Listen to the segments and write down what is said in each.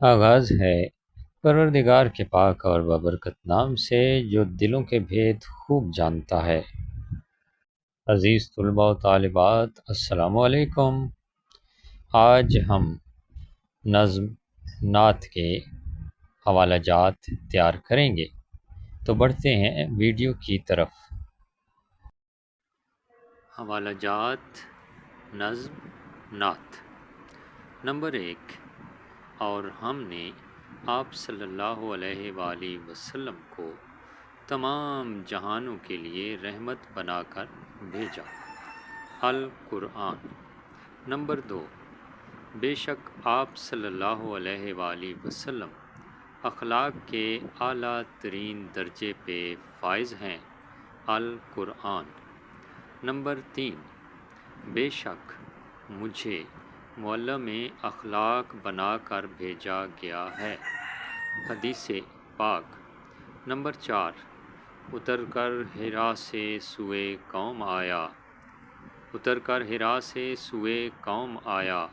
آغاز ہے پروردگار کے پاک اور بابرکت نام سے جو دلوں کے بھید خوب جانتا ہے۔ عزیز طلباء و طالبات، السلام علیکم۔ آج ہم نظم نعت کے حوالہ جات تیار کریں گے، تو بڑھتے ہیں ویڈیو کی طرف۔ حوالہ جات نظم نعت۔ نمبر 1۔ اور ہم نے آپ صلی اللہ علیہ وآلہ وسلم کو تمام جہانوں کے لیے رحمت بنا کر بھیجا۔ القرآن۔ نمبر 2۔ بے شک آپ صلی اللہ علیہ وآلہ وسلم اخلاق کے اعلیٰ ترین درجے پہ فائز ہیں۔ القرآن۔ نمبر 3۔ بے شک مجھے معلم اخلاق بنا کر بھیجا گیا ہے۔ حدیث پاک۔ نمبر 4۔ اتر کر حرا سے سوئے قوم آیا۔ اتر کر حرا سے سوئے قوم آیا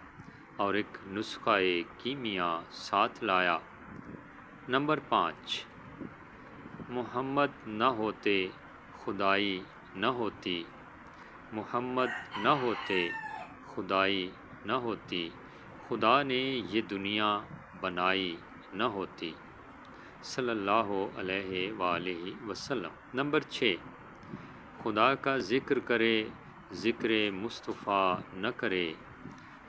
اور ایک نسخہ کیمیا ساتھ لایا۔ نمبر 5۔ محمد نہ ہوتے خدائی نہ ہوتی۔ محمد نہ ہوتے خدائی نہ ہوتی۔ خدا نے یہ دنیا بنائی نہ ہوتی۔ صلی اللہ علیہ وآلہ وسلم۔ نمبر 6۔ خدا کا ذکر کرے ذکر مصطفیٰ نہ کرے۔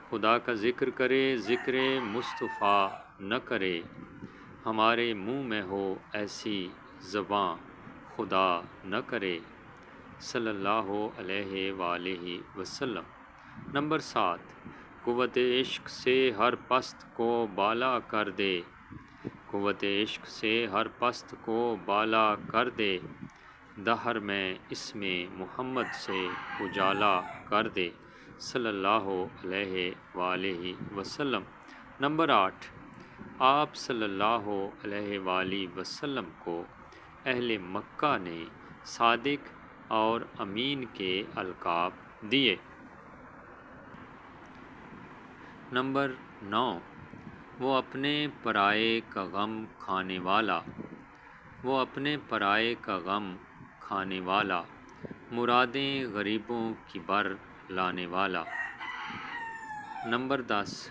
خدا کا ذکر کرے ذکر مصطفیٰ نہ کرے۔ ہمارے منہ میں ہو ایسی زباں خدا نہ کرے۔ صلی اللہ علیہ وآلہ وسلم۔ نمبر 7۔ قوت عشق سے ہر پست کو بالا کر دے۔ قوت عشق سے ہر پست کو بالا کر دے۔ دہر میں اسم محمد سے اجالا کر دے۔ صلی اللہ علیہ وآلہ وسلم۔ نمبر 8۔ آپ صلی اللہ علیہ وآلہ وسلم کو اہل مکہ نے صادق اور امین کے القاب دیے۔ نمبر 9۔ وہ اپنے پرائے کا غم کھانے والا۔ وہ اپنے پرائے کا غم کھانے والا۔ مرادیں غریبوں کی بر لانے والا۔ نمبر 10۔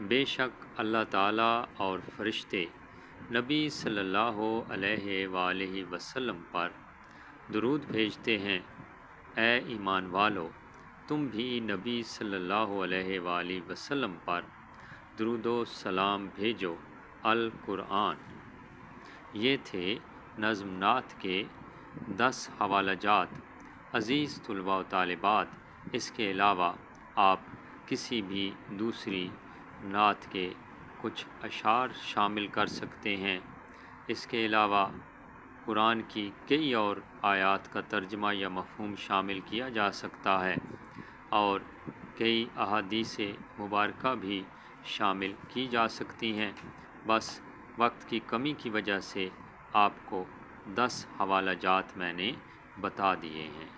بے شک اللہ تعالیٰ اور فرشتے نبی صلی اللہ علیہ وآلہ وسلم پر درود بھیجتے ہیں۔ اے ایمان والو، تم بھی نبی صلی اللہ علیہ وآلہ وسلم پر درود و سلام بھیجو۔ القرآن۔ یہ تھے نظم نعت کے 10 حوالہ جات۔ عزیز طلباء و طالبات، اس کے علاوہ آپ کسی بھی دوسری نعت کے کچھ اشعار شامل کر سکتے ہیں۔ اس کے علاوہ قرآن کی کئی اور آیات کا ترجمہ یا مفہوم شامل کیا جا سکتا ہے، اور کئی احادیث مبارکہ بھی شامل کی جا سکتی ہیں۔ بس وقت کی کمی کی وجہ سے آپ کو 10 حوالہ جات میں نے بتا دیے ہیں۔